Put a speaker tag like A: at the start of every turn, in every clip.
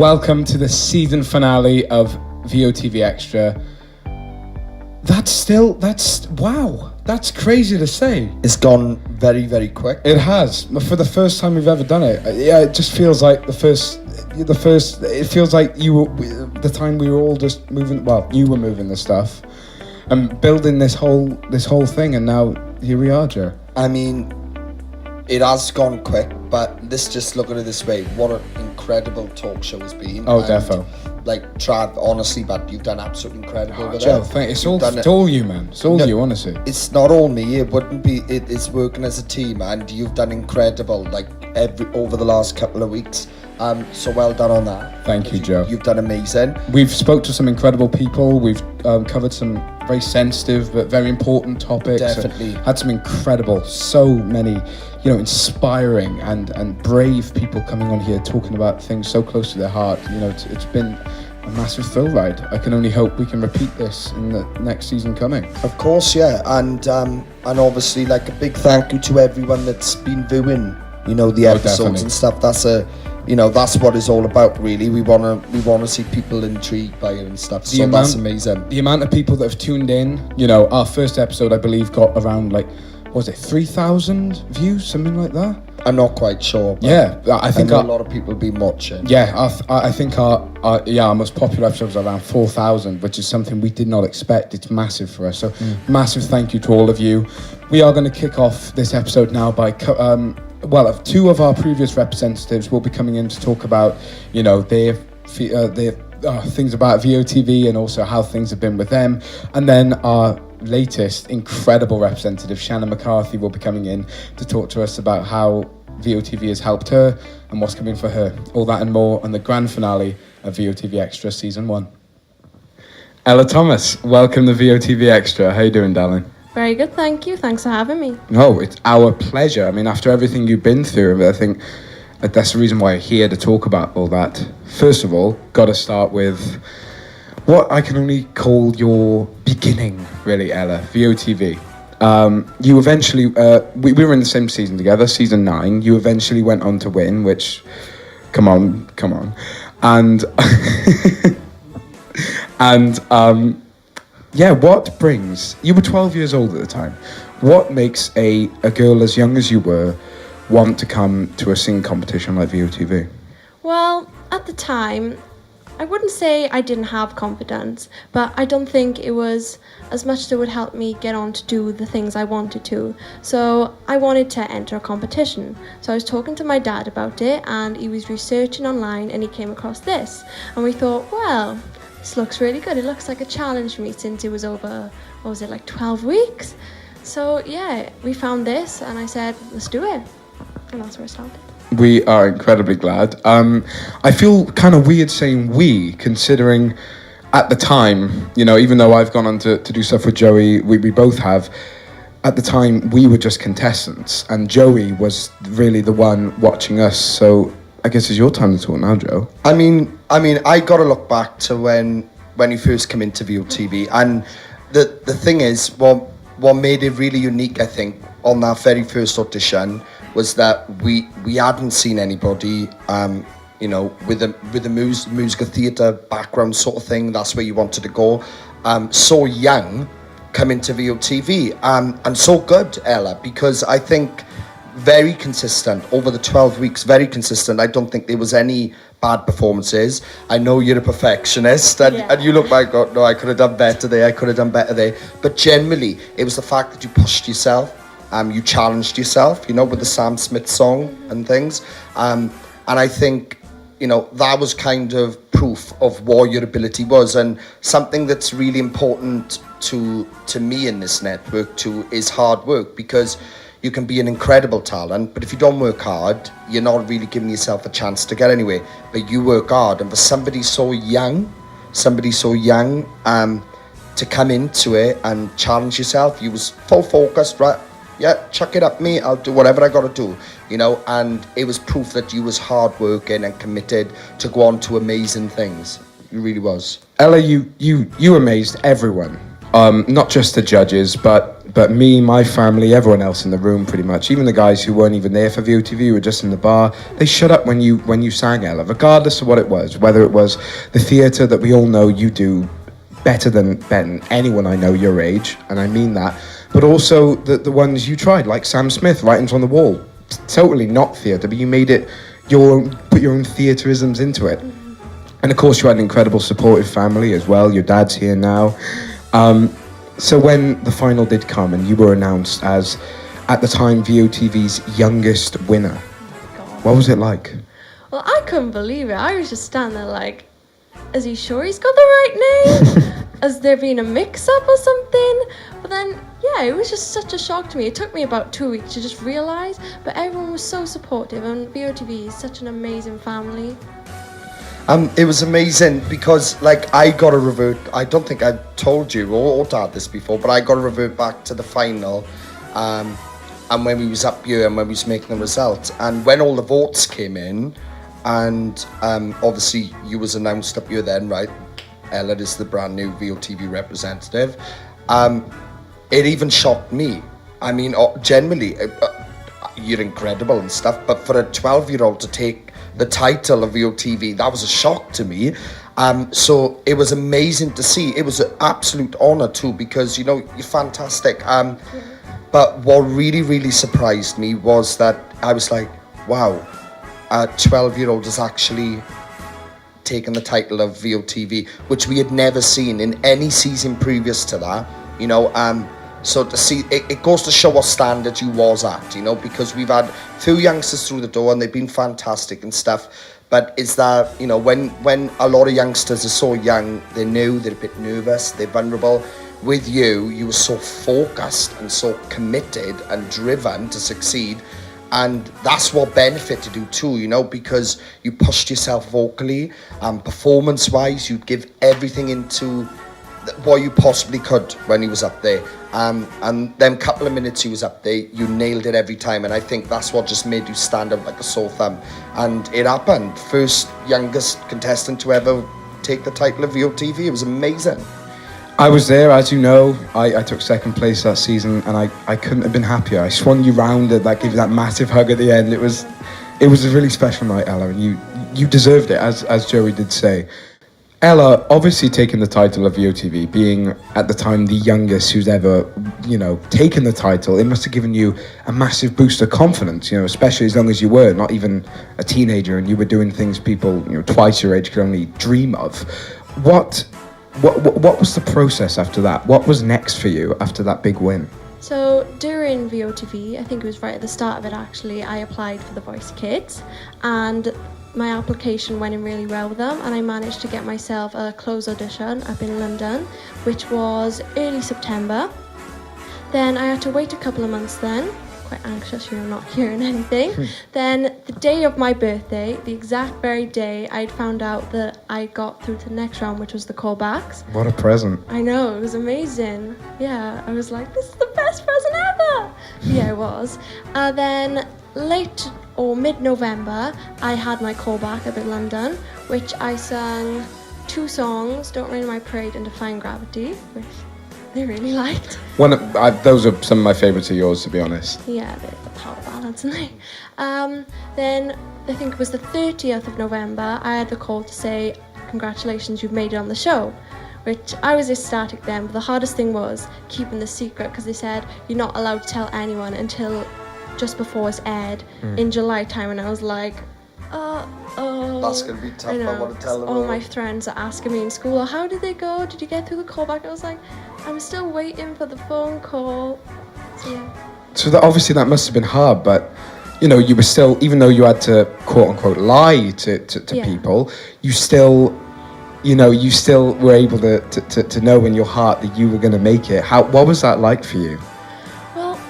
A: welcome to the season finale of VOTV Extra. Wow, that's crazy to say.
B: It's gone very, very quick.
A: It has. For the first time we've ever done it. Yeah, it just feels like it feels like the time we were all just moving, well, you were moving the stuff and building this whole thing, and now here we are, Joe.
B: I mean, it has gone quick, but let's just look at it this way. What an incredible talk show has been.
A: Oh, defo.
B: Like, Trav, honestly, but you've done absolutely incredible with
A: Joe,
B: it.
A: it's all you, man. It's all you, honestly.
B: It's not all me. It wouldn't be. It's working as a team, and you've done incredible. Like over the last couple of weeks. So well done on that.
A: Thank you, Joe.
B: You've done amazing.
A: We've spoke to some incredible people. We've covered some very sensitive but very important topics.
B: Definitely.
A: Had some incredible, so many, inspiring and brave people coming on here talking about things so close to their heart. It's been a massive thrill ride. I can only hope we can repeat this in the next season coming.
B: Of course, yeah. And obviously, like, a big thank you to everyone that's been viewing, the episodes
A: definitely.
B: and stuff. That's what it's all about, really. We wanna see people intrigued by it and stuff. So that's amazing.
A: The amount of people that have tuned in, our first episode, I believe, got around 3,000 views, something like that.
B: I'm not quite sure.
A: Yeah, I think
B: a lot of people have been watching.
A: Yeah, I think our most popular episode was around 4,000, which is something we did not expect. It's massive for us. So massive thank you to all of you. We are going to kick off this episode now by two of our previous representatives will be coming in to talk about, their things about VOTV and also how things have been with them. And then our latest incredible representative, Shannon McCarthy, will be coming in to talk to us about how VOTV has helped her and what's coming for her. All that and more on the grand finale of VOTV Extra Season 1. Ella Thomas, welcome to VOTV Extra. How you doing, darling?
C: Very good, thank you. Thanks for having me.
A: No, it's our pleasure. I mean, after everything you've been through, I think that's the reason why I'm here to talk about all that. First of all, got to start with what I can only call your beginning, really, Ella, VOTV. You eventually, we were in the same season together, season 9. You eventually went on to win, which, come on. And, what brings, you were 12 years old at the time. What makes a girl as young as you were want to come to a singing competition like VOTV?
C: Well, at the time, I wouldn't say I didn't have confidence, but I don't think it was as much that would help me get on to do the things I wanted to. So I wanted to enter a competition. So I was talking to my dad about it, and he was researching online, and he came across this. And we thought, well, this looks really good. It looks like a challenge for me since it was over, 12 weeks? So yeah, we found this, and I said, let's do it. And that's where it started.
A: We are incredibly glad. I feel kind of weird saying we, considering at the time, even though I've gone on to do stuff with Joey, we both have, at the time we were just contestants, and Joey was really the one watching us. So I guess it's your time to talk now, Joe.
B: I mean, I got to look back to when you first came into VOTV, and the thing is, what made it really unique, I think, on that very first audition was that we hadn't seen anybody, with a musical theatre background sort of thing. That's where you wanted to go. So young, come into VOTV, and so good, Ella, because I think very consistent over the 12 weeks, very consistent. I don't think there was any bad performances. I know you're a perfectionist, and you look back, oh, no, I could have done better there. But generally, it was the fact that you pushed yourself. You challenged yourself, with the Sam Smith song and things. And I think, that was kind of proof of what your ability was. And something that's really important to me in this network too is hard work, because you can be an incredible talent, but if you don't work hard, you're not really giving yourself a chance to get anywhere. But you work hard, and for somebody so young, to come into it and challenge yourself, you was full focused, right? Yeah, chuck it up, me. I'll do whatever I got to do, and it was proof that you was hardworking and committed to go on to amazing things. You really was.
A: Ella, you amazed everyone, not just the judges, but But me, my family, everyone else in the room, pretty much, even the guys who weren't even there for VOTV, who were just in the bar, they shut up when you sang Ella, regardless of what it was. Whether it was the theatre that we all know you do better than anyone I know your age, and I mean that. But also the ones you tried, like Sam Smith, Writings on the Wall. Totally not theatre, but you made it put your own theatreisms into it. And of course, you had an incredible supportive family as well. Your dad's here now. So when the final did come and you were announced as, at the time, VOTV's youngest winner, what was it like?
C: Well, I couldn't believe it. I was just standing there like, is he sure he's got the right name? Has there been a mix-up or something? But then, yeah, it was just such a shock to me. It took me about 2 weeks to just realise, but everyone was so supportive, and VOTV is such an amazing family.
B: It was amazing because, like, I got to revert. I don't think I told you or Dad this before, but I got to revert back to the final, and when we was up here and when we was making the results, and when all the votes came in, and obviously you was announced up here then, right? Ella is the brand new VOTV representative. It even shocked me. I mean, generally, you're incredible and stuff, but for a 12-year-old to take the title of VOTV, that was a shock to me. So it was amazing to see. It was an absolute honour too, because, you know, you're fantastic. But what really, really surprised me was that I was like, wow, a 12-year-old has actually taken the title of VOTV, which we had never seen in any season previous to that, you know. So to see, it goes to show what standard you was at, you know, because we've had few youngsters through the door and they've been fantastic and stuff. But it's that, you know, when a lot of youngsters are so young, they're new, they're a bit nervous, they're vulnerable. With you were so focused and so committed and driven to succeed. And that's what benefited you too, you know, because you pushed yourself vocally, performance-wise, you'd give everything into what you possibly could when he was up there. And then couple of minutes he was up there, you nailed it every time. And I think that's what just made you stand out like a sore thumb. And it happened. First youngest contestant to ever take the title of VOTV. It was amazing.
A: I was there, as you know. I took second place that season, and I couldn't have been happier. I swung you round it, that gave you that massive hug at the end. It was a really special night, Ella, and you deserved it, as Joey did say. Ella, obviously taking the title of VOTV, being at the time the youngest who's ever, you know, taken the title, it must have given you a massive boost of confidence, you know, especially as long as you were not even a teenager and you were doing things people, you know, twice your age could only dream of. What was the process after that? What was next for you after that big win?
C: So during VOTV, I think it was right at the start of it actually, I applied for The Voice Kids, and my application went in really well with them, and I managed to get myself a close audition up in London, which was early September. Then I had to wait a couple of months then, quite anxious, you know, not hearing anything. Then the day of my birthday, the exact very day, I'd found out that I got through to the next round, which was the callbacks.
A: What a present.
C: I know, it was amazing. Yeah, I was like, this is the best present ever. Yeah, it was. Then late or mid-November, I had my callback up in London, which I sang 2 songs, Don't Rain on My Parade and Defying Gravity, which they really liked.
A: Those are some of my favourites of yours, to be honest.
C: Yeah, they're the power ballads, aren't they? Then I think it was the 30th of November, I had the call to say, congratulations, you've made it on the show. Which I was ecstatic then, but the hardest thing was keeping the secret, because they said you're not allowed to tell anyone until just before it's aired in July time, and I was like,
B: That's going to be tough. I want to tell them
C: all my friends are asking me in school, oh, how did they go? Did you get through the callback? I was like, I'm still waiting for the phone call. So yeah.
A: So obviously that must have been hard, but you know, you were still, even though you had to quote unquote lie to people, you still, you know, you still were able to know in your heart that you were going to make it. What was that like for you?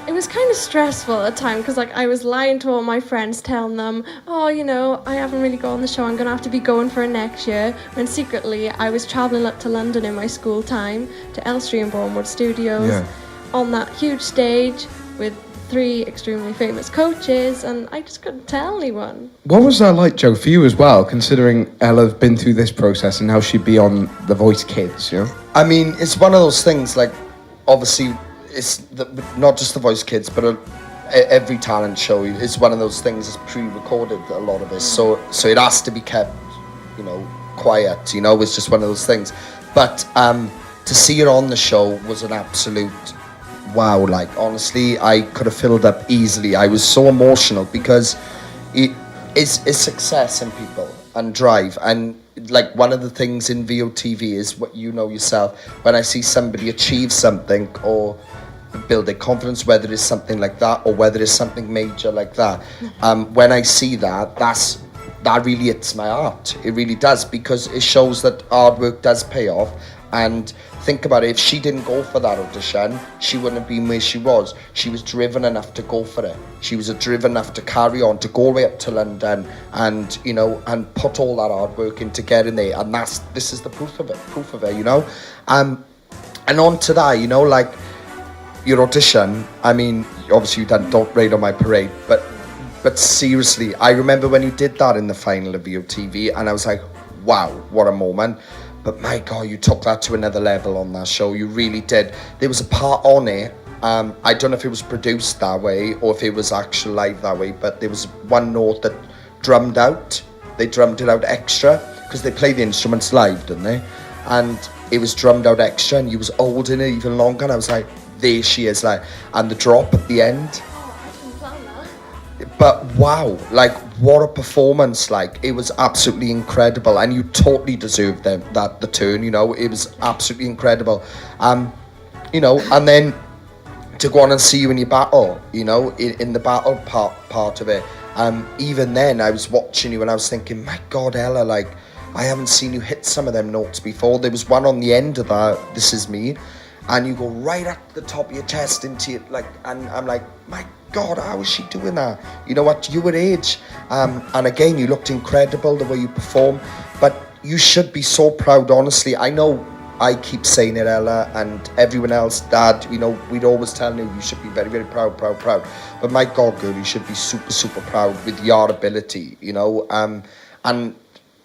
C: It was kind of stressful at the time, because like I was lying to all my friends, telling them, oh, you know, I haven't really gone on the show, I'm gonna have to be going for it next year, when secretly I was travelling up to London in my school time to Elstree and Bournemouth Studios on that huge stage with 3 extremely famous coaches, and I just couldn't tell anyone.
A: What was that like, Joe, for you as well, considering Ella's been through this process and now she'd be on The Voice Kids, you know?
B: I mean, it's one of those things, like, obviously not just the Voice Kids, but every talent show is one of those things that's pre-recorded, a lot of it, so it has to be kept, you know, quiet, you know. It's just one of those things. But to see her on the show was an absolute wow. Like, honestly, I could have filled up easily. I was so emotional because it's success in people and drive. And like, one of the things in VOTV is what you know yourself, when I see somebody achieve something or build their confidence, whether it's something like that or whether it's something major like that, when I see that really hits my heart. It really does, because it shows that hard work does pay off. And think about it, if she didn't go for that audition, she wouldn't have been where she was. She was driven enough to go for it. She was driven enough to carry on, to go all the way up to London, and, you know, and put all that hard work into getting there. And this is the proof of it, you know. And on to that, you know, like, your audition, I mean, obviously you done Don't Rain on My Parade, but seriously, I remember when you did that in the final of VOTV, and I was like, wow, what a moment. But my God, you took that to another level on that show. You really did. There was a part on it, I don't know if it was produced that way or if it was actually live that way, but there was one note that drummed out. They drummed it out extra, because they play the instruments live, didn't they? And it was drummed out extra, and you was holding it even longer, and I was like, there she is, like, and the drop at the end.
C: Oh, I didn't plan that.
B: But wow, like, what a performance. Like, it was absolutely incredible, and you totally deserved the turn, you know. It was absolutely incredible. You know, and then to go on and see you in your battle, you know, in the battle part of it. Even then, I was watching you and I was thinking, my God, Ella, like, I haven't seen you hit some of them notes before. There was one on the end of that, This Is Me, and you go right up the top of your chest into it, like, and I'm like, my God, how is she doing that? You know what, you were age, and again, you looked incredible the way you performed. But you should be so proud, honestly. I know I keep saying it, Ella, and everyone else, Dad, you know, we'd always tell you should be very, very proud. But my God, girl, you should be super, super proud with your ability, you know. And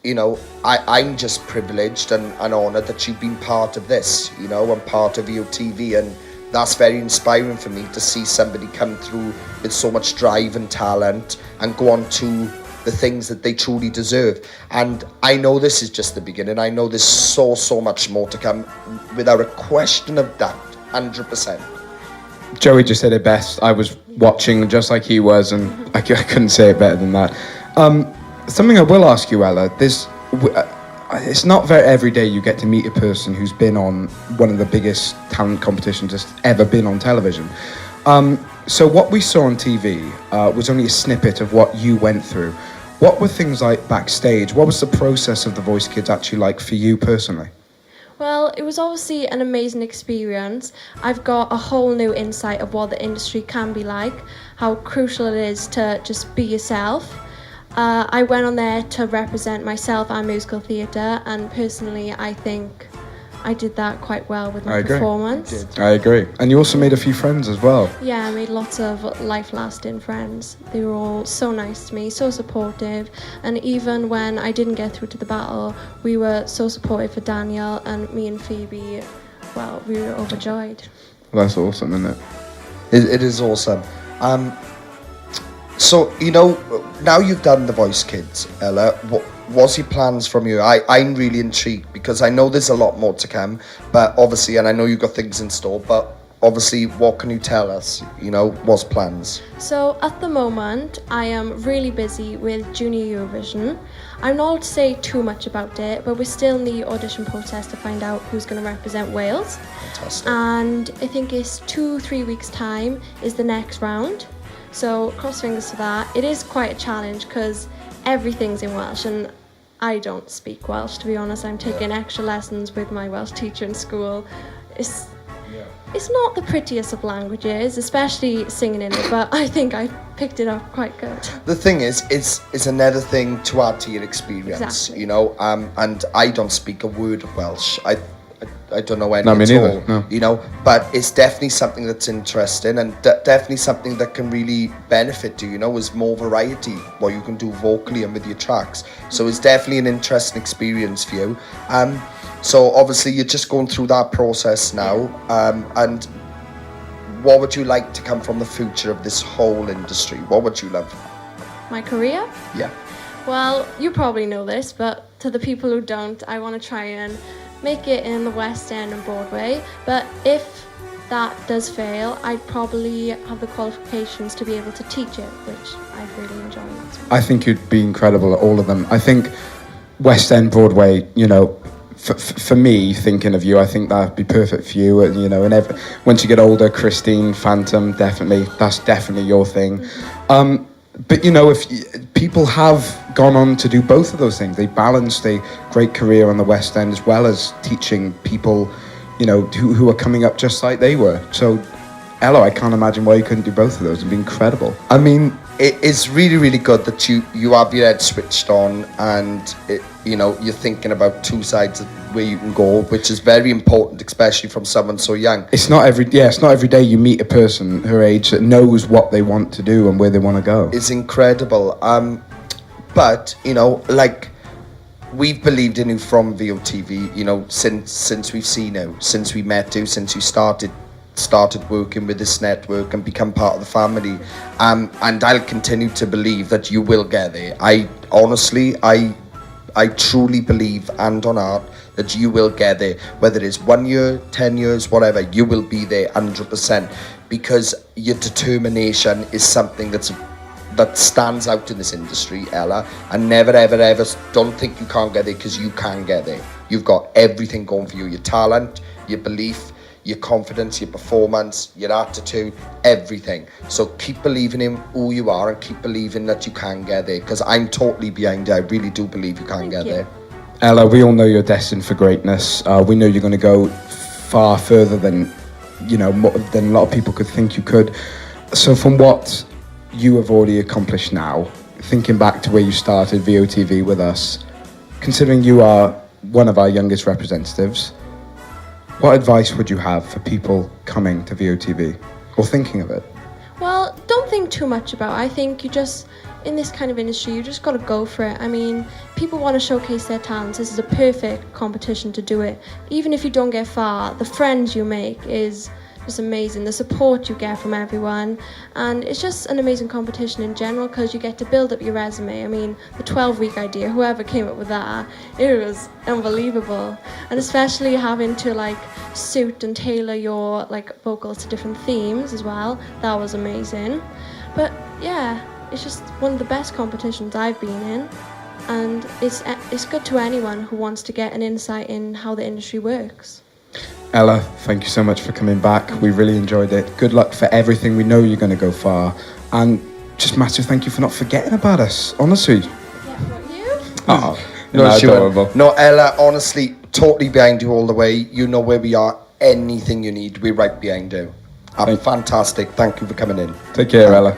B: you know, I'm just privileged and honoured that you've been part of this, you know, and part of VOTV, and that's very inspiring for me to see somebody come through with so much drive and talent and go on to the things that they truly deserve. And I know this is just the beginning. I know there's so much more to come, without a question of doubt, 100%.
A: Joey just said it best. I was watching just like he was, and I couldn't say it better than that. Something I will ask you, Ella, it's not very every day you get to meet a person who's been on one of the biggest talent competitions that's ever been on television. So what we saw on TV was only a snippet of what you went through. What were things like backstage? What was the process of The Voice Kids actually like for you personally?
C: Well, it was obviously an amazing experience. I've got a whole new insight of what the industry can be like, how crucial it is to just be yourself. I went on there to represent myself and musical theatre, and personally I think I did that quite well with my performance.
A: I agree. And you also made a few friends as well.
C: Yeah, I made lots of life-lasting friends. They were all so nice to me, so supportive, and even when I didn't get through to the battle, we were so supportive for Daniel, and me and Phoebe, well, we were overjoyed.
A: Well, that's awesome, isn't it?
B: It is awesome. So, you know, now you've done The Voice Kids, Ella, what's your plans from you? I'm really intrigued, because I know there's a lot more to come, but obviously, and I know you've got things in store, but obviously, what can you tell us? You know, what's plans?
C: So, at the moment, I am really busy with Junior Eurovision. I'm not allowed to say too much about it, but we're still in the audition process to find out who's going to represent Wales.
B: Fantastic.
C: And I think it's 2-3 weeks' time is the next round. So cross fingers for that. It is quite a challenge because everything's in Welsh, and I don't speak Welsh, to be honest. I'm taking extra lessons with my Welsh teacher in school. It's not the prettiest of languages, especially singing in it, but I think I picked it up quite good.
B: The thing is, it's another thing to add to your experience,
C: exactly.
B: You know, and I don't speak a word of Welsh. I don't know any
A: no, me
B: at
A: neither,
B: all,
A: no.
B: You know, but it's definitely something that's interesting, and definitely something that can really benefit you, you know, is more variety, what you can do vocally and with your tracks. So it's definitely an interesting experience for you. So obviously you're just going through that process now, and what would you like to come from the future of this whole industry? What would you love?
C: My career?
B: Yeah.
C: Well, you probably know this, but to the people who don't, I want to try and make it in the West End and Broadway. But if that does fail, I'd probably have the qualifications to be able to teach it, which I'd really enjoy.
A: I think you'd be incredible at all of them. I think West End, Broadway, you know, for me, thinking of you, I think that'd be perfect for you. And, you know, and once you get older, Christine, Phantom, that's definitely your thing. But, you know, people have gone on to do both of those things. They balanced a great career on the West End as well as teaching people, you know, who are coming up just like they were. So, Ella, I can't imagine why you couldn't do both of those. It'd be incredible.
B: I mean, it's really, really good that you have your head switched on and, you know, you're thinking about two sides of where you can go, which is very important, especially from someone so young.
A: It's not every day you meet a person her age that knows what they want to do and where they want to go.
B: It's incredible. But, you know, like, we've believed in you from VOTV, you know, since we've seen you, since we met you, since you started working with this network and become part of the family. And I'll continue to believe that you will get there. I truly believe, hand on heart, that you will get there. Whether it's 1 year, 10 years, whatever, you will be there 100%. Because your determination is something that stands out in this industry, Ella. And never, ever, ever don't think you can't get there, because you can get there. You've got everything going for you. Your talent, your belief, your confidence, your performance, your attitude, everything. So keep believing in who you are and keep believing that you can get there, because I'm totally behind you. I really do believe you can get there.
A: Ella, we all know you're destined for greatness. We know you're going to go far further than, you know, than a lot of people could think you could. So from what you have already accomplished now, thinking back to where you started VOTV with us, considering you are one of our youngest representatives, what advice would you have for people coming to VOTV or thinking of it?
C: Well, don't think too much about it. I think you just, in this kind of industry, you just got to go for it. I mean, people want to showcase their talents. This is a perfect competition to do it. Even if you don't get far, the friends you make is just amazing. The support you get from everyone, and it's just an amazing competition in general, because you get to build up your resume. I mean, the 12-week idea, whoever came up with that, it was unbelievable. And especially having to like suit and tailor your like vocals to different themes as well, that was amazing. But yeah, it's just one of the best competitions I've been in, and it's good to anyone who wants to get an insight in how the industry works.
A: Ella, thank you so much for coming back. We really enjoyed it. Good luck for everything. We know you're going to go far. And just massive thank you for not forgetting about us, honestly.
C: Yeah, what, you?
A: Oh,
B: No, sure.
A: adorable.
B: No, Ella, honestly, totally behind you all the way. You know where we are. Anything you need, we're right behind you. Fantastic. Thank you for coming in.
A: Take care, Ella.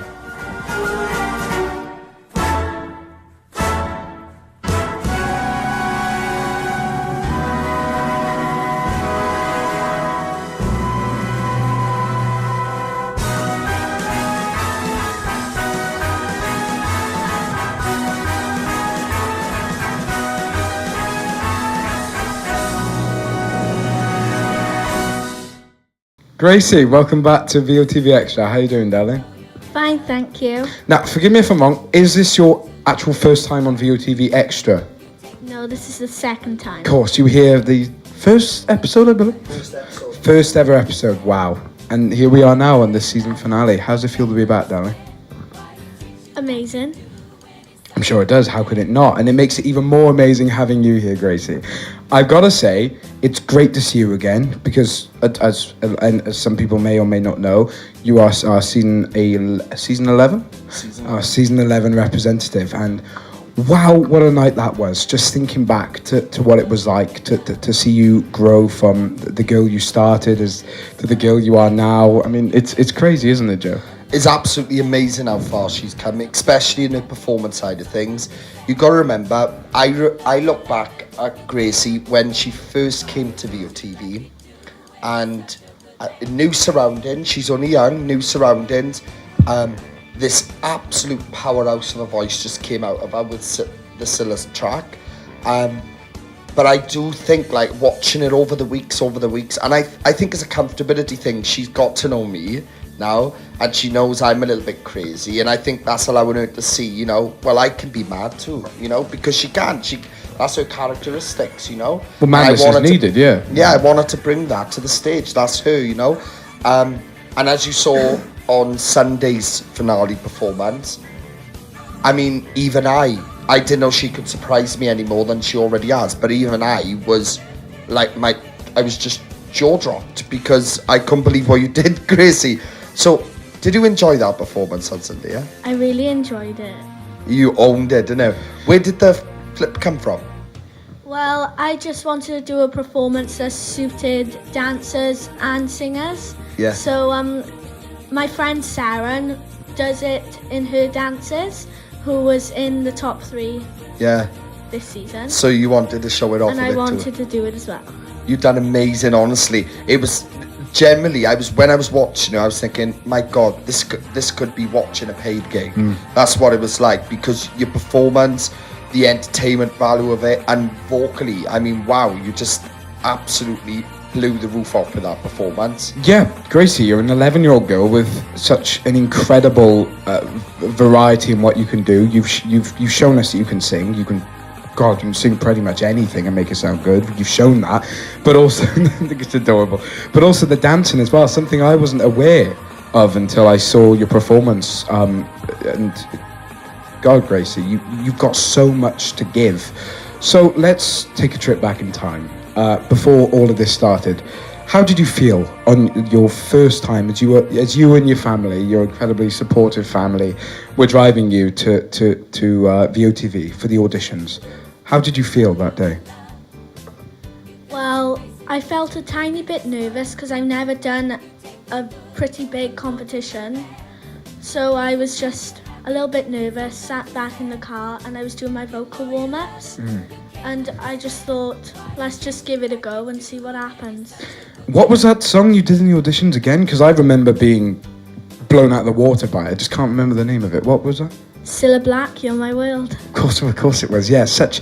A: Gracie, welcome back to VOTV Extra. How you doing, darling?
D: Fine, thank you.
A: Now, forgive me if I'm wrong, is this your actual first time on VOTV Extra?
D: No, this is the second time.
A: Of course, you were here the first episode, I believe? First ever episode, wow. And here we are now on the season finale. How's it feel to be back, darling?
D: Amazing.
A: I'm sure it does, how could it not? And it makes it even more amazing having you here, Gracie. I've got to say, it's great to see you again, because as some people may or may not know, you are our season 11? Season 11 representative. And wow, what a night that was. Just thinking back to what it was like to see you grow from the girl you started to the girl you are now. I mean, it's crazy, isn't it, Joe?
B: It's absolutely amazing how far she's come, especially in the performance side of things. You've got to remember, I look back at Gracie when she first came to VOTV, and new surroundings, she's only young, new surroundings, this absolute powerhouse of a voice just came out of her with the Silas track. But I do think, like, watching it over the weeks, and I think it's a comfortability thing. She's got to know me. now, and she knows I'm a little bit crazy, and I think that's allowing her to see, you know, well, I can be mad too, you know, because she can. That's her characteristics, you know.
A: Well, madness is needed, yeah.
B: Yeah, I want her to bring that to the stage. That's her, you know. And as you saw on Sunday's finale performance, I mean, even I didn't know she could surprise me any more than she already has. But even I was like, I was just jaw dropped because I couldn't believe what you did, Gracie. So, did you enjoy that performance on Sunday? Yeah?
D: I really enjoyed it.
B: You owned it, didn't you? Where did the flip come from?
D: Well, I just wanted to do a performance that suited dancers and singers.
B: Yeah.
D: So, my friend Sarah does it in her dances, who was in the top 3 this season.
B: So you wanted to show it off
D: and
B: a
D: I
B: bit
D: wanted to do it as well.
B: You've done amazing, honestly. It was generally, when I was watching it, I was thinking, my God, this could be watching a paid gig. That's what it was like, because your performance, the entertainment value of it, and vocally, I mean, wow, you just absolutely blew the roof off with that performance.
A: Yeah, Gracie, you're an 11-year-old girl with such an incredible variety in what you can do. You've shown us that you can sing. You can sing pretty much anything and make it sound good. You've shown that, but also I think it's adorable. But also the dancing as well, something I wasn't aware of until I saw your performance. And God, Gracie, you've got so much to give. So let's take a trip back in time. Before all of this started, how did you feel on your first time as you and your family, your incredibly supportive family, were driving you to VOTV for the auditions? How did you feel that day?
D: Well, I felt a tiny bit nervous because I've never done a pretty big competition. So I was just a little bit nervous, sat back in the car, and I was doing my vocal warm-ups. And I just thought, let's just give it a go and see what happens.
A: What was that song you did in the auditions again? Because I remember being blown out of the water by it. I just can't remember the name of it. What was that?
D: Cilla Black, You're My World.
A: Of course it was. Yeah, such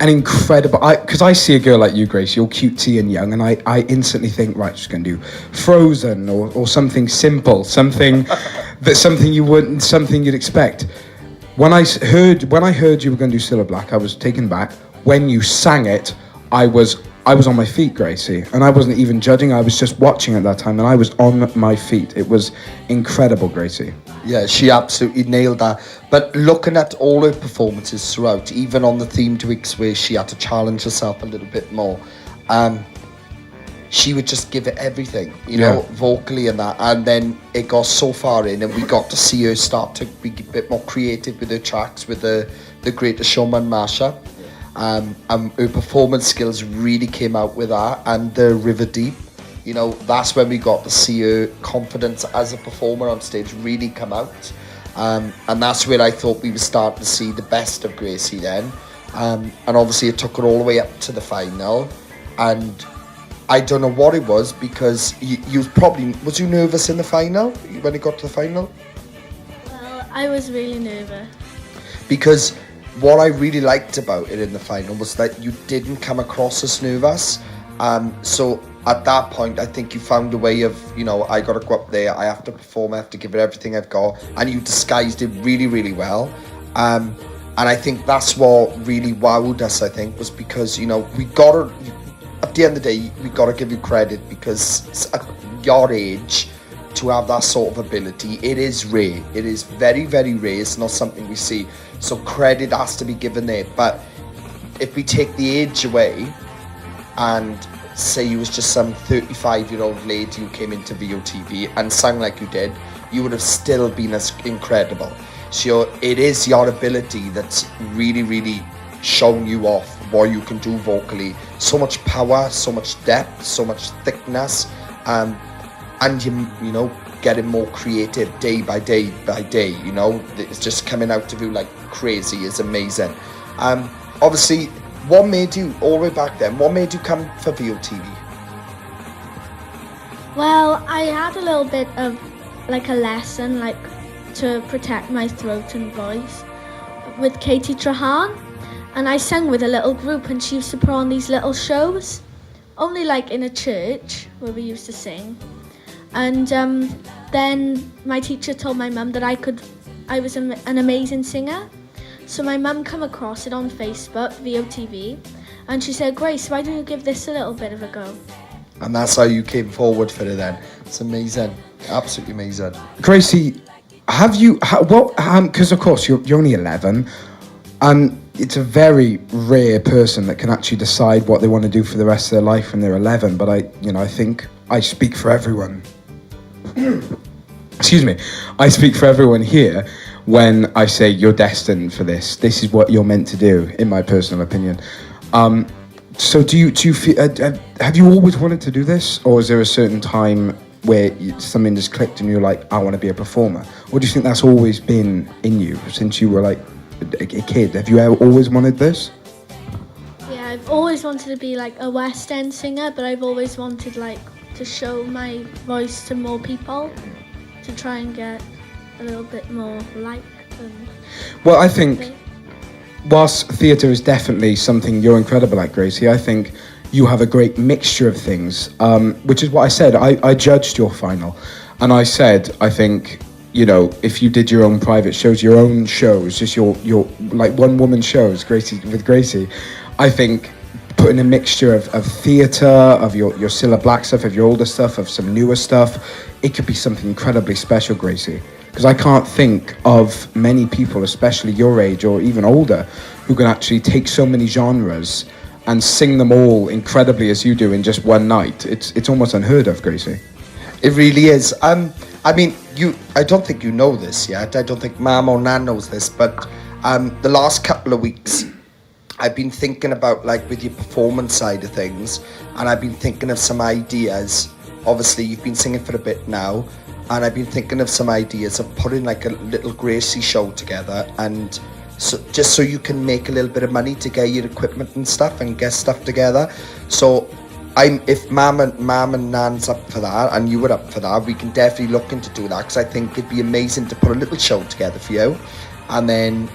A: an incredible... Because I see a girl like you, Grace, you're cutesy and young, and I instantly think, right, she's going to do Frozen or something simple, something you'd expect. When I heard you were going to do Cilla Black, I was taken back. When you sang it, I was on my feet, Gracie, and I wasn't even judging. I was just watching at that time, and I was on my feet. It was incredible, Gracie.
B: Yeah, she absolutely nailed that. But looking at all her performances throughout, even on the themed weeks where she had to challenge herself a little bit more, she would just give it everything, you know, vocally and that. And then it got so far in, and we got to see her start to be a bit more creative with her tracks, with the Greatest Showman mashup. And her performance skills really came out with that, and the River Deep, you know, that's when we got to see her confidence as a performer on stage really come out, and that's where I thought we were starting to see the best of Gracie then, and obviously it took her all the way up to the final, and I don't know what it was, because was you nervous in the final, when it got to the final?
D: Well, I was really nervous.
B: Because what I really liked about it in the final was that you didn't come across as nervous. So at that point, I think you found a way of, you know, I got to go up there, I have to perform, I have to give it everything I've got. And you disguised it really, really well. And I think that's what really wowed us, I think, was because, you know, at the end of the day, we got to give you credit, because at your age, to have that sort of ability, it is rare. It is very, very rare. It's not something we see. So credit has to be given there. But if we take the age away and say you was just some 35-year-old lady who came into VOTV and sang like you did, you would have still been as incredible. So it is your ability that's really, really shown you off what you can do vocally. So much power, so much depth, so much thickness. And you know, getting more creative day by day by day, you know, it's just coming out of you like crazy is amazing. Obviously, what made you, all the way back then, what made you come for VOTV?
D: Well, I had a little bit of like a lesson, like to protect my throat and voice with Katie Trahan, and I sang with a little group, and she used to put on these little shows, only like in a church where we used to sing. And then my teacher told my mum that I was an amazing singer. So my mum come across it on Facebook, VOTV, and she said, Grace, why don't you give this a little bit of a go?
B: And that's how you came forward for it then. It's amazing. Absolutely amazing.
A: Gracie, because of course you're only 11, and it's a very rare person that can actually decide what they want to do for the rest of their life when they're 11. But I think I speak for everyone. Excuse me. I speak for everyone here when I say you're destined for this. This is what you're meant to do, in my personal opinion. So do you feel? Have you always wanted to do this, or is there a certain time where something just clicked and you're like, I want to be a performer? Or do you think that's always been in you since you were like a kid? Have you ever always wanted this?
D: Yeah, I've always wanted to be like a West End singer, but I've always wanted like to show my voice to more people, to try and get a little bit more like them.
A: Well, I think whilst theatre is definitely something you're incredible at, Gracie, I think you have a great mixture of things, which is what I said. I judged your final, and I said, I think, you know, if you did your own private shows, your own shows, just your like one-woman shows, with Gracie, I think putting a mixture of theatre, of your Cilla Black stuff, of your older stuff, of some newer stuff, it could be something incredibly special, Gracie. Because I can't think of many people, especially your age or even older, who can actually take so many genres and sing them all incredibly as you do in just one night. It's almost unheard of, Gracie.
B: It really is. I mean, I don't think you know this yet. I don't think Mum or Nan knows this, but the last couple of weeks, I've been thinking about, like, with your performance side of things, and I've been thinking of some ideas. Obviously, you've been singing for a bit now, and I've been thinking of some ideas of putting like a little Gracie show together, and so just so you can make a little bit of money to get your equipment and stuff and get stuff together. So if Mum and Nan's up for that, and you were up for that, we can definitely look into do that, because I think it'd be amazing to put a little show together for you, and then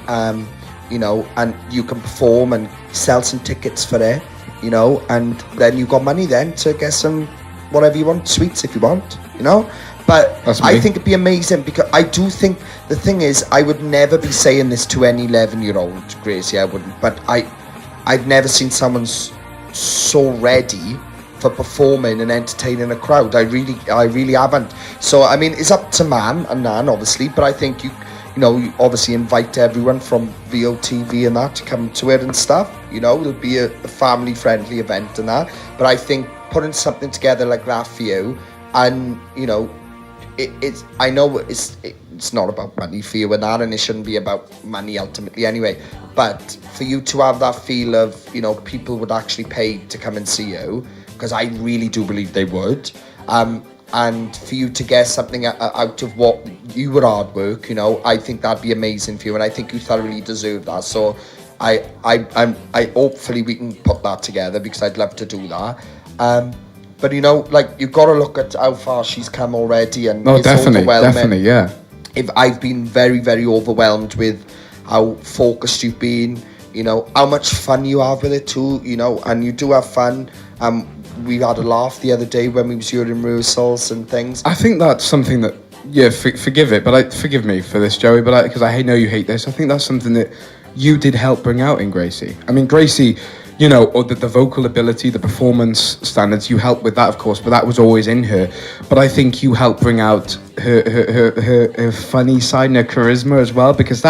B: you know, and you can perform and sell some tickets for it, you know, and then you've got money then to get some whatever you want, sweets if you want, you know. But I think it'd be amazing, because I do think the thing is, I would never be saying this to any 11-year-old, Gracie, I wouldn't, but I've never seen someone so ready for performing and entertaining a crowd. I really haven't. So I mean, it's up to Mum and Nan, obviously, but I think you know, you obviously invite everyone from VOTV and that to come to it and stuff, you know. It'll be a family friendly event and that, but I think putting something together like that for you, and you know, I know it's not about money for you and that, and it shouldn't be about money ultimately anyway, but for you to have that feel of, you know, people would actually pay to come and see you, because I really do believe they would, and for you to get something out of what you were hard work, you know, I think that'd be amazing for you, and I think you thoroughly deserve that. So I hopefully we can put that together, because I'd love to do that. But you know, like, you've got to look at how far she's come already, and it's
A: definitely, yeah.
B: If I've been very, very overwhelmed with how focused you've been, you know, how much fun you have with it too, you know, and you do have fun. We had a laugh the other day when we was here in rehearsals and things.
A: I think that's something that, yeah, forgive me for this, Joey, but because I know you hate this, I think that's something that you did help bring out in Gracie. I mean, Gracie, you know, or the vocal ability, the performance standards, you helped with that, of course, but that was always in her. But I think you helped bring out her funny side and her charisma as well, because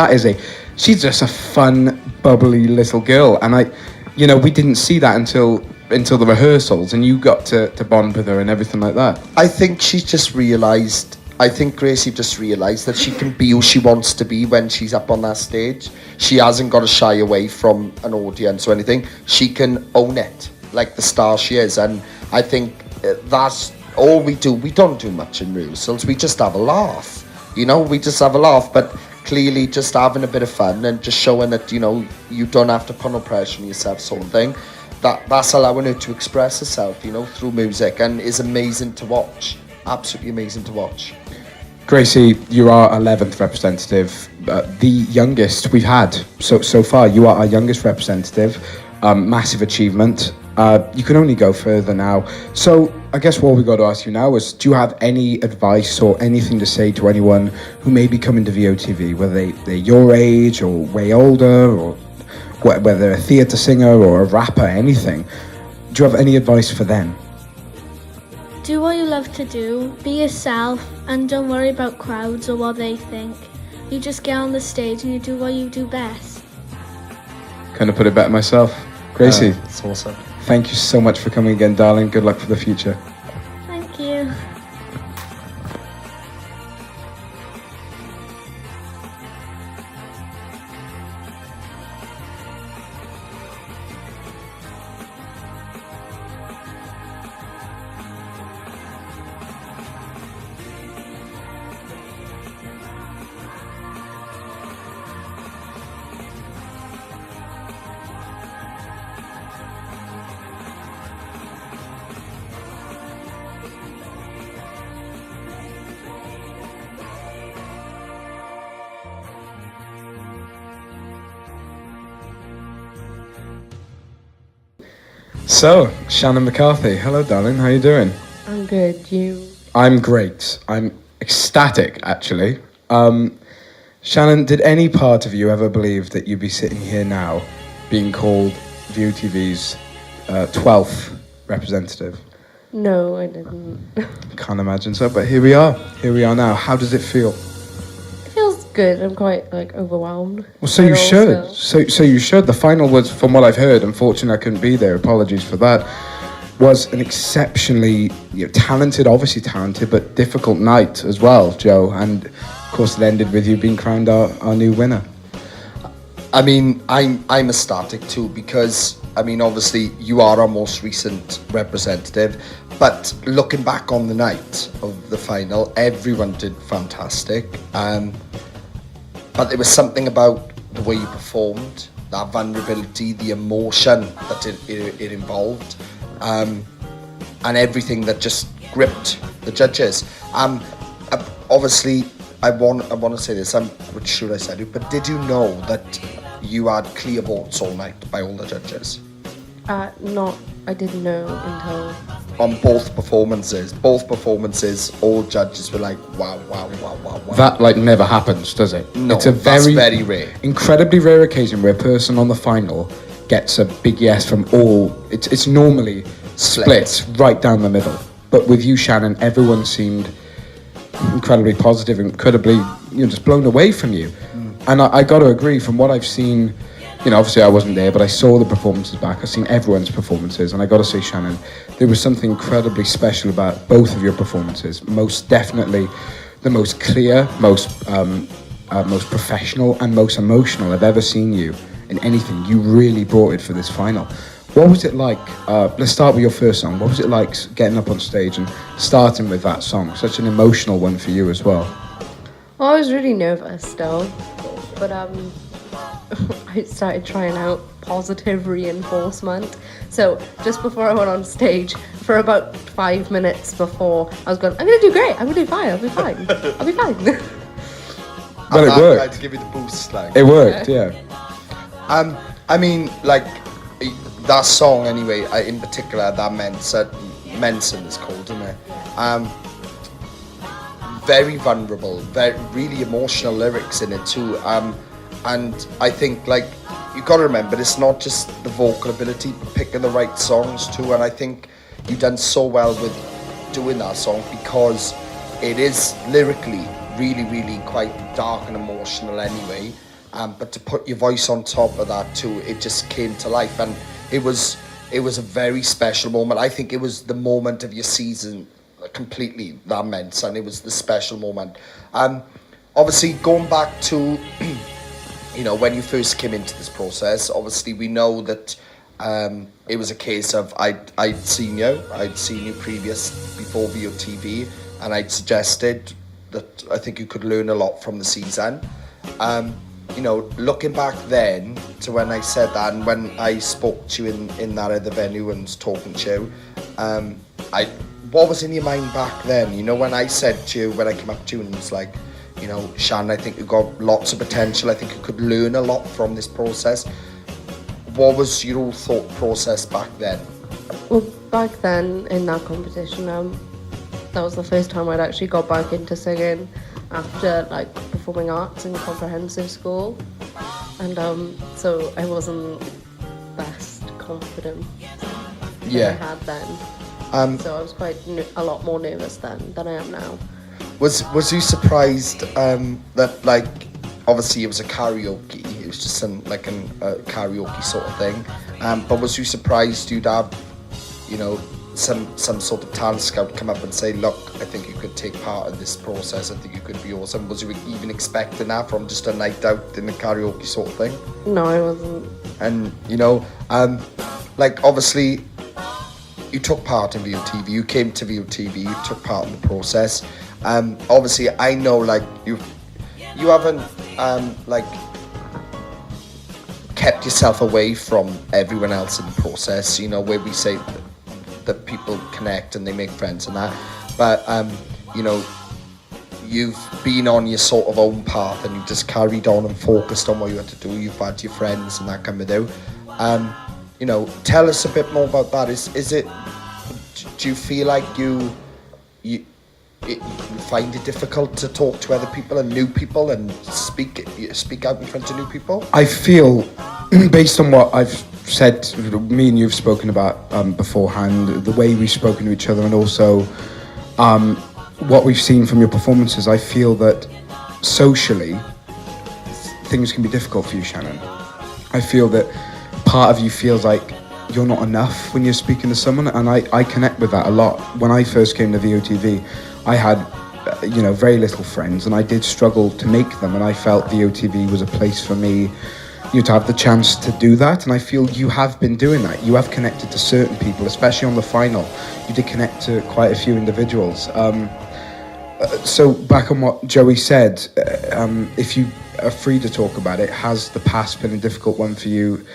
A: she's just a fun, bubbly little girl. And you know, we didn't see that until the rehearsals, and you got to bond with her and everything like that.
B: I think Gracie just realised that she can be who she wants to be when she's up on that stage. She hasn't got to shy away from an audience or anything. She can own it like the star she is, and I think that's all we do. We don't do much in rehearsals. We just have a laugh, you know. We just have a laugh, but clearly just having a bit of fun and just showing that, you know, you don't have to put no pressure on yourself, sort of thing. That's allowing her to express herself, you know, through music, and is amazing to watch. Absolutely amazing to watch.
A: Gracie, you are 11th representative, the youngest we've had so far. You are our youngest representative. Massive achievement. You can only go further now. So I guess what we got to ask you now is, do you have any advice or anything to say to anyone who may be coming to VOTV, whether they're your age or way older, or whether they're a theatre singer or a rapper, anything? Do you have any advice for them?
D: Do what you love to do, be yourself, and don't worry about crowds or what they think. You just get on the stage and you do what you do best.
A: Couldn't have put it better myself. Gracie,
B: It's awesome.
A: thank you so much for coming again, darling. Good luck for the future.
D: Thank you.
A: So, Shannon McCarthy, hello, darling. How you doing?
E: I'm good. You?
A: I'm great. I'm ecstatic, actually. Shannon, did any part of you ever believe that you'd be sitting here now being called VOTV's 12th representative?
E: No, I didn't.
A: Can't imagine so, but here we are. Here we are now. How does it feel?
E: It feels good. I'm quite overwhelmed.
A: Well, so you
E: But
A: should.
E: also-
A: So you should. The final was, from what I've heard, unfortunately I couldn't be there, apologies for that, was an exceptionally talented, obviously talented, but difficult night as well, Joe. And of course it ended with you being crowned our new winner.
B: I mean, I'm ecstatic too, because I mean, obviously you are our most recent representative, but looking back on the night of the final, everyone did fantastic. But there was something about the way you performed, that vulnerability, the emotion that it involved, and everything that just gripped the judges. Obviously, I want to say this. I'm not sure I said it, but did you know that you had clear votes all night by all the judges
E: I didn't know until...
B: on both performances? Both performances, all judges were like, wow, wow, wow, wow, wow.
A: That never happens, does it?
B: No,
A: it's a
B: that's very rare.
A: incredibly rare occasion where a person on the final gets a big yes from all. It's normally split right down the middle. But with you, Shannon, everyone seemed incredibly positive, incredibly just blown away from you. And I got to agree, from what I've seen, obviously I wasn't there, but I saw the performances back. I've seen everyone's performances, and I got to say, Shannon, there was something incredibly special about both of your performances. Most definitely the most clear, most professional, and most emotional I've ever seen you in anything. You really brought it for this final. What was it like? Let's start with your first song. What was it like getting up on stage and starting with that song? Such an emotional one for you as well.
E: Well, I was really nervous still, but I started trying out positive reinforcement. So just before I went on stage, for about 5 minutes before, I was going, I'm going to do great, I'm going to do fine, I'll be fine, I'll be fine.
A: But it worked.
B: Tried to give you the boost, like.
A: It worked, yeah.
B: I mean, like, that song anyway, in particular, that Mensen is called, isn't it? Very vulnerable, really emotional lyrics in it too. And I think, like, you got to remember, it's not just the vocal ability, but picking the right songs too. And I think you've done so well with doing that song, because it is lyrically really, really quite dark and emotional anyway. But to put your voice on top of that too, it just came to life, and it was a very special moment. I think it was the moment of your season completely, that meant, and it was the special moment. Obviously, going back to when you first came into this process, obviously we know that it was a case of I'd seen you before VOTV, and I'd suggested that I think you could learn a lot from the season. Looking back then to when I said that, and when I spoke to you in that other venue and was talking to you, what was in your mind back then? When I said to you, when I came up to you and was like, Shan, I think you've got lots of potential. I think you could learn a lot from this process. What was your thought process back then?
E: Well, back then in that competition, that was the first time I'd actually got back into singing after like performing arts in comprehensive school, and so I wasn't best confident that I had then. So I was quite a lot more nervous then than I am now.
B: Was you surprised that, like, obviously it was a karaoke, it was just a karaoke sort of thing, but was you surprised you'd have, you know, some sort of talent scout come up and say, look, I think you could take part in this process, I think you could be awesome? Was you even expecting that from just a night out in a karaoke sort of thing?
E: No, I wasn't.
B: And, you know, like, obviously, you took part in VOTV, you came to VOTV, you took part in the process. Obviously, I know, like, you haven't, like, kept yourself away from everyone else in the process, you know, where we say that people connect and they make friends and that, but you know, you've been on your sort of own path and you've just carried on and focused on what you had to do. You've had your friends and that coming out. You know, tell us a bit more about that. Is it, do you feel like you find it difficult to talk to other people and new people and speak out in front of new people?
A: I feel, based on what I've said, me and you've spoken about beforehand, the way we've spoken to each other, and also what we've seen from your performances, I feel that socially things can be difficult for you, Shannon. I feel that part of you feels like you're not enough when you're speaking to someone, and I connect with that a lot. When I first came to VOTV, I had you know, very little friends, and I did struggle to make them, and I felt VOTV was a place for me, you know, to have the chance to do that. And I feel you have been doing that. You have connected to certain people, especially on the final. You did connect to quite a few individuals. So back on what Joey said, if you are free to talk about it, has the past been a difficult one for you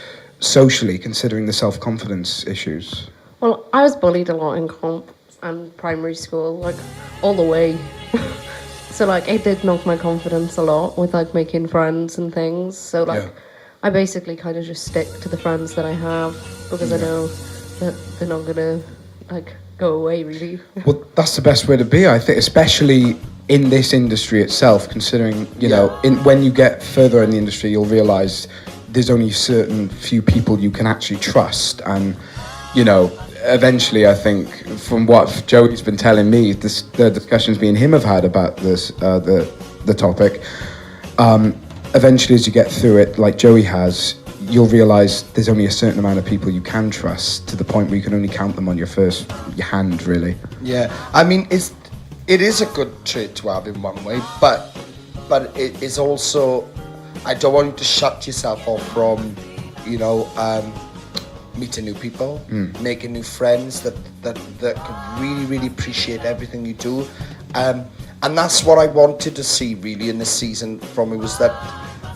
A: socially, considering the self-confidence issues?
E: Well, I was bullied a lot in comp and primary school, like all the way. So like it did knock my confidence a lot with like making friends and things. So like I basically kind of just stick to the friends that I have because I know that they're not gonna like go away really.
A: Well, that's the best way to be, I think, especially in this industry itself, considering, you know, when you get further in the industry, you'll realise there's only certain few people you can actually trust. And, you know, eventually, I think, from what Joey's been telling me, the discussions me and him have had about this, the topic, eventually as you get through it, like Joey has, you'll realise there's only a certain amount of people you can trust, to the point where you can only count them on your hand, really. Yeah,
B: I mean, it is a good trait to have in one way, but it is also, I don't want you to shut yourself off from, you know, meeting new people, making new friends that could really, really appreciate everything you do. And that's what I wanted to see really in this season from it, was that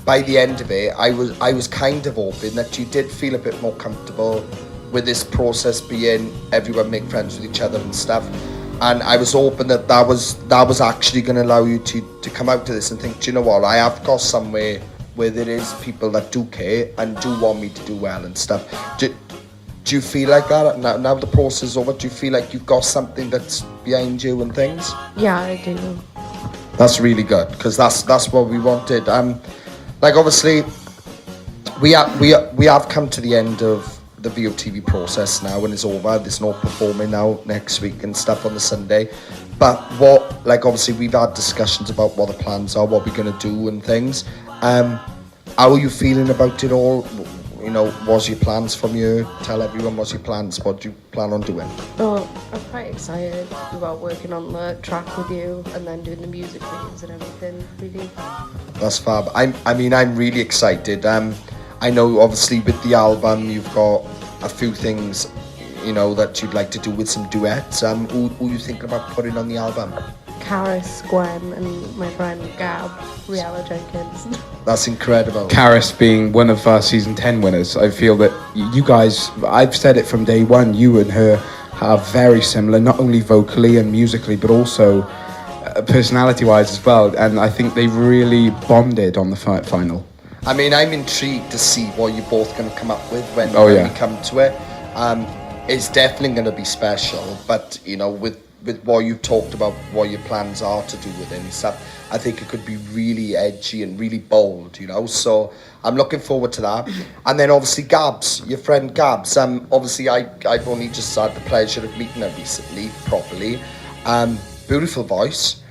B: by the end of it, I was kind of hoping that you did feel a bit more comfortable with this process, being everyone make friends with each other and stuff. And I was hoping that was actually going to allow you to come out to this and think, do you know what, I have got somewhere where there is people that do care and do want me to do well and stuff. Do you feel like that now the process is over? Do you feel like you've got something that's behind you and things?
E: Yeah, I do.
B: That's really good, because that's what we wanted. Like obviously, we have come to the end of the VOTV process now, and it's over. There's no performing now next week and stuff on the Sunday. But obviously we've had discussions about what the plans are, what we're gonna do and things. How are you feeling about it all? You know, what's your plans from you? Tell everyone what's your plans. What do you plan on doing?
E: Oh, I'm quite excited about working on the track with you and then doing the music videos and everything, really.
B: That's fab. I mean, I'm really excited. I know obviously with the album you've got a few things, you know, that you'd like to do with some duets. Who you thinking about putting on the album?
E: Karis, Gwen, and my friend Gab, Riella Jenkins.
B: That's incredible.
A: Karis being one of our season 10 winners, I feel that you guys, I've said it from day one, you and her are very similar, not only vocally and musically, but also personality-wise as well. And I think they really bonded on the final.
B: I mean, I'm intrigued to see what you're both going to come up with when we come to it. is definitely going to be special. But you know, with what you've talked about, what your plans are to do with it and stuff, I think it could be really edgy and really bold, you know. So I'm looking forward to that. And then obviously Gabs, your friend Gabs. Obviously I've only just had the pleasure of meeting her recently, properly. Beautiful voice,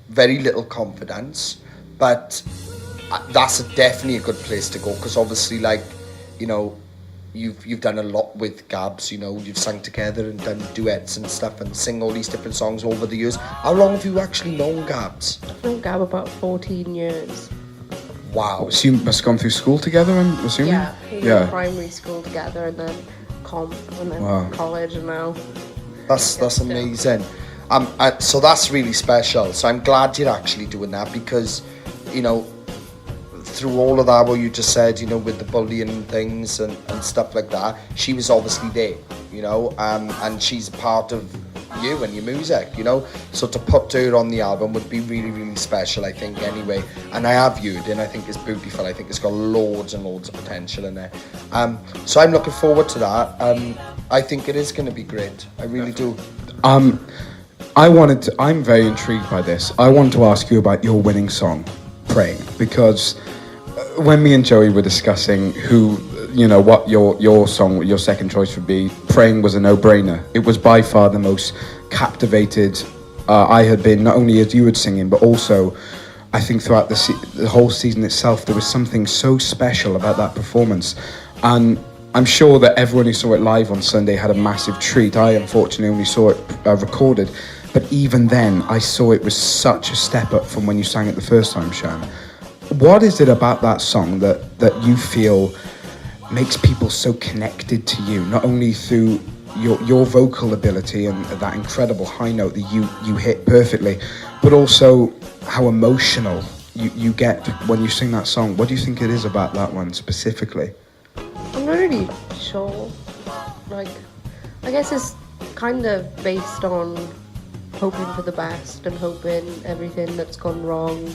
B: very little confidence, but that's definitely a good place to go, because obviously, like, you know, you've done a lot with Gabs, you know, you've sung together and done duets and stuff and sing all these different songs over the years. How long have you actually known Gabs?
E: I've known Gab about 14 years.
B: Wow.
A: So you must have gone through school together, I'm assuming?
E: Yeah, we were in primary school together, and then comp, and then college, and now.
B: That's amazing. So that's really special. So I'm glad you're actually doing that, because, you know, through all of that, what you just said, you know, with the bullying and things and stuff like that, she was obviously there, you know, and she's part of you and your music, you know. So to put her on the album would be really, really special, I think, anyway. And I have heard it, and I think it's beautiful. I think it's got loads and loads of potential in it. So I'm looking forward to that. I think it is going to be great. I really do.
A: I'm very intrigued by this. I want to ask you about your winning song, Praying, because when me and Joey were discussing who, you know, what your song, your second choice would be, Praying was a no-brainer. It was by far the most captivated I had been, not only as you were singing, but also I think throughout the whole season itself. There was something so special about that performance, and I'm sure that everyone who saw it live on Sunday had a massive treat. I unfortunately only saw it recorded, but even then I saw it was such a step up from when you sang it the first time, Shan. What is it about that song that you feel makes people so connected to you, not only through your vocal ability and that incredible high note that you hit perfectly, but also how emotional you get when you sing that song? What do you think it is about that one specifically?
E: I'm not really sure. Like, I guess it's kind of based on hoping for the best and hoping everything that's gone wrong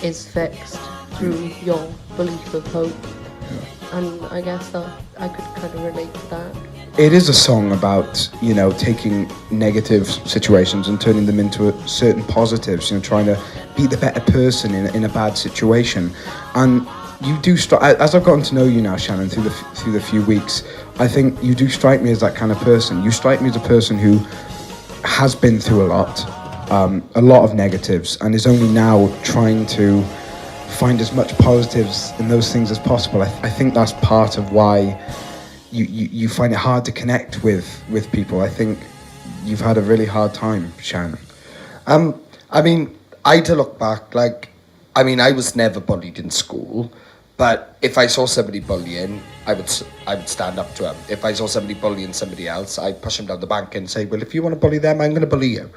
E: is fixed through your belief of hope. And I guess that I could kind of relate to that.
A: It is a song about, you know, taking negative situations and turning them into certain positives, you know, trying to be the better person in a bad situation. And you do as I've gotten to know you now, Shannon, through the few weeks, I think you do strike me as that kind of person. You strike me as a person who has been through a lot of negatives, and is only now trying to find as much positives in those things as possible. I think that's part of why you find it hard to connect with people. I think you've had a really hard time, Shannon.
B: I mean, I had to look back, like, I mean, I was never bullied in school, but if I saw somebody bullying, I would stand up to him. If I saw somebody bullying somebody else, I'd push him down the bank and say, well, if you want to bully them, I'm going to bully you.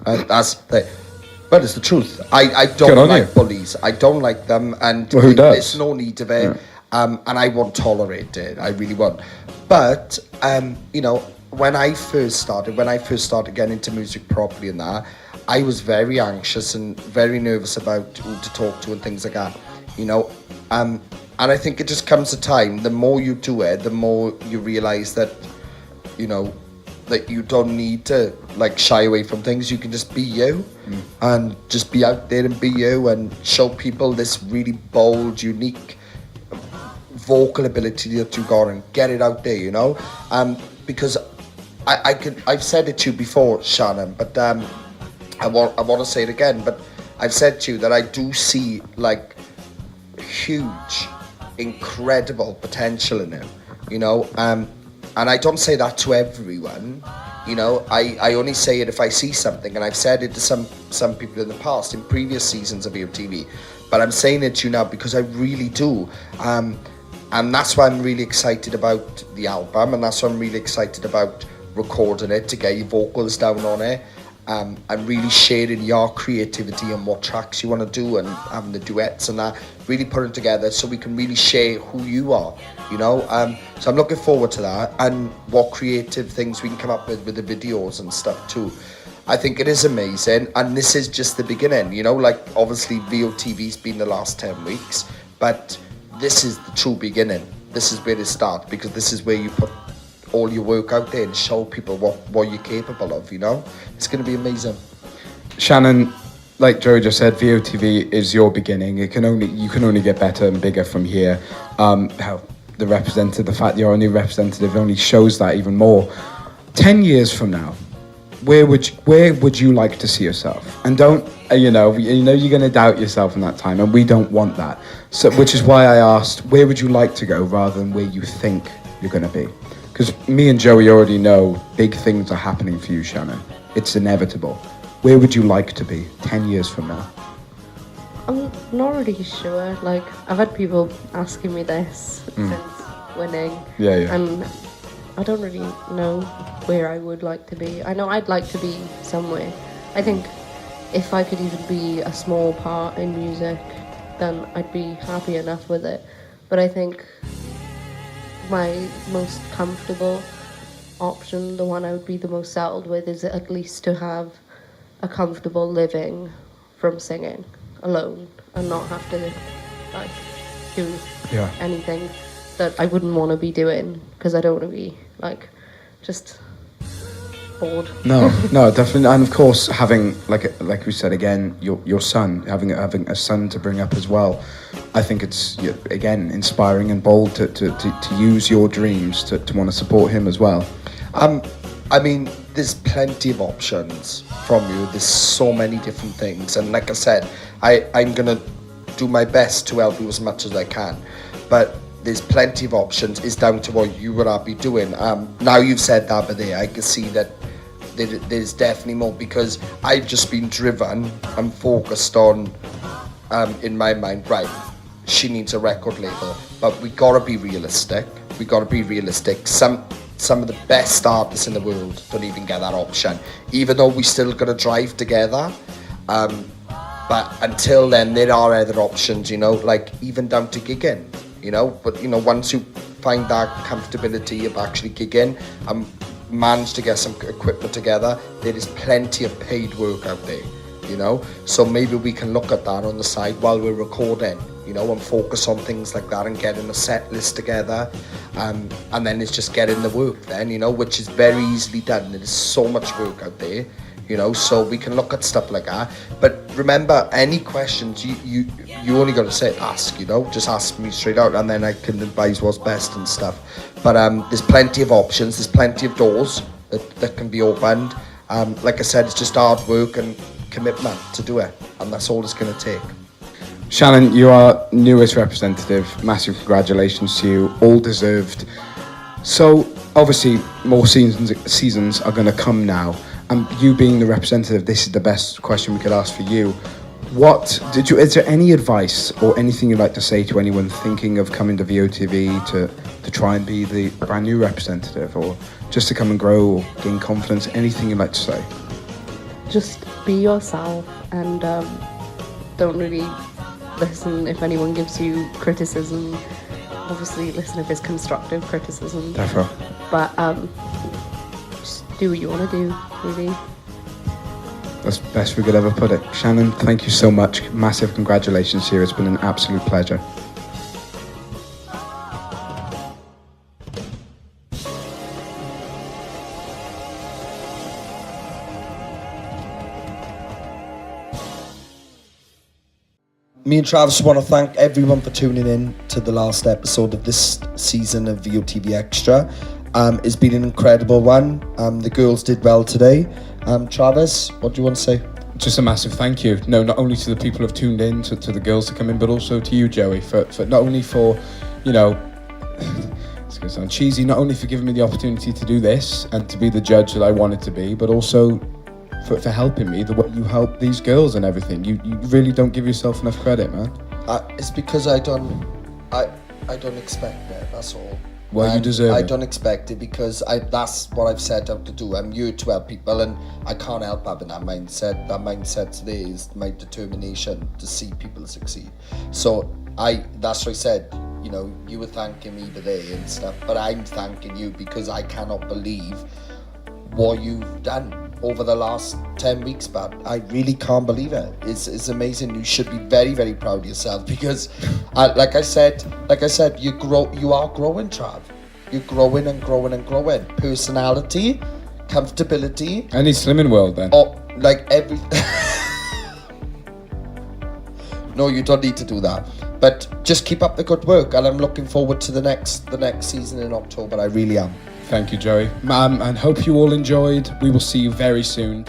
B: But it's the truth. I don't like bullies. I don't like them, and
A: who does?
B: There's no need of it. Yeah. And I won't tolerate it. I really won't. But you know, when I first started getting into music properly and that, I was very anxious and very nervous about who to talk to and things like that. You know, and I think it just comes a time. The more you do it, the more you realise that, you know, that you don't need to like shy away from things. You can just be you and just be out there and be you and show people this really bold, unique vocal ability that you got and get it out there, you know. Because I've said it to you before, Shannon, but I want to say it again. But I've said to you that I do see like huge, incredible potential in him, you know. And I don't say that to everyone, you know. I only say it if I see something, and I've said it to some people in the past, in previous seasons of VOTV. But I'm saying it to you now because I really do. And that's why I'm really excited about the album, and that's why I'm really excited about recording it, to get your vocals down on it, and really sharing your creativity and what tracks you want to do, and having the duets and that, really putting together so we can really share who you are, you know. So I'm looking forward to that, and what creative things we can come up with the videos and stuff too. I think it is amazing, and this is just the beginning, you know. Like, obviously VOTV's been the last 10 weeks, but this is the true beginning. This is where it starts, because this is where you put all your work out there and show people what you're capable of, you know? It's going to be amazing.
A: Shannon, like Joey just said, VOTV is your beginning. You can only get better and bigger from here. How the fact that you're a new representative only shows that even more. 10 years from now, where would you like to see yourself? And don't you know you're going to doubt yourself in that time, and we don't want that. So, which is why I asked, where would you like to go rather than where you think you're going to be? Because me and Joey already know big things are happening for you, Shannon. It's inevitable. Where would you like to be 10 years from now?
E: I'm not really sure. Like, I've had people asking me this since winning.
A: Yeah.
E: And I don't really know where I would like to be. I know I'd like to be somewhere. I think if I could even be a small part in music, then I'd be happy enough with it. But I think my most comfortable option, the one I would be the most settled with, is at least to have a comfortable living from singing alone and not have to like do anything that I wouldn't want to be doing, because I don't want to be like just bored.
A: No, definitely. And of course, having like we said again, your son, having a son to bring up as well, I think it's again inspiring and bold to use your dreams to want to support him as well.
B: I mean, there's plenty of options from you. There's so many different things, and like I said, I'm gonna do my best to help you as much as I can. But there's plenty of options. It's down to what you would be doing. Now you've said that, but I can see that there's definitely more, because I've just been driven and focused on, in my mind, right, she needs a record label, but we gotta be realistic. Some of the best artists in the world don't even get that option, even though we still gotta drive together. But until then, there are other options, like even down to gigging, But once you find that comfortability of actually gigging and manage to get some equipment together, there is plenty of paid work out there, So maybe we can look at that on the side while we're recording, and focus on things like that and getting a set list together. And then it's just getting the work then, which is very easily done. There is so much work out there, so we can look at stuff like that. But remember, any questions you only got to ask, just ask me straight out, and then I can advise what's best and stuff. But there's plenty of options, there's plenty of doors that can be opened. Like I said, it's just hard work and commitment to do it, and that's all it's going to take.
A: Shannon, you are newest representative. Massive congratulations to you, all deserved. So obviously more seasons are going to come now, and you being the representative, this is the best question we could ask for you. Is there any advice or anything you'd like to say to anyone thinking of coming to VOTV to try and be the brand new representative, or just to come and grow or gain confidence? Anything you'd like to say?
E: Just be yourself, and don't really listen if anyone gives you criticism. Obviously listen if it's constructive criticism.
A: Definitely.
E: But just do what you want to do, really.
A: That's the best we could ever put it. Shannon, thank you so much. Massive congratulations here. It's been an absolute pleasure.
B: Me and Travis want to thank everyone for tuning in to the last episode of this season of VOTV Extra. It's been an incredible one. The girls did well today. Travis, what do you want to say?
A: Just a massive thank you. No, not only to the people who have tuned in, to the girls to come in, but also to you, Joey, for not only for, it's going to sound cheesy, not only for giving me the opportunity to do this and to be the judge that I wanted to be, but also for helping me the way you help these girls and everything. You really don't give yourself enough credit, man.
B: It's because I don't expect it, that's all.
A: Well, you deserve it.
B: I don't expect it because that's what I've set out to do. I'm here to help people, and I can't help having that mindset. That mindset today is my determination to see people succeed. So that's what I said, you were thanking me today and stuff, but I'm thanking you because I cannot believe what you've done over the last 10 weeks, but I really can't believe it. It's amazing. You should be very, very proud of yourself because, like I said, you are growing, Trav. you're growing and growing and growing. Personality, comfortability.
A: Any Slimming World then?
B: Oh, like every. No, you don't need to do that. But just keep up the good work, and I'm looking forward to the next season in October. I really am.
A: Thank you, Joey. And hope you all enjoyed. We will see you very soon.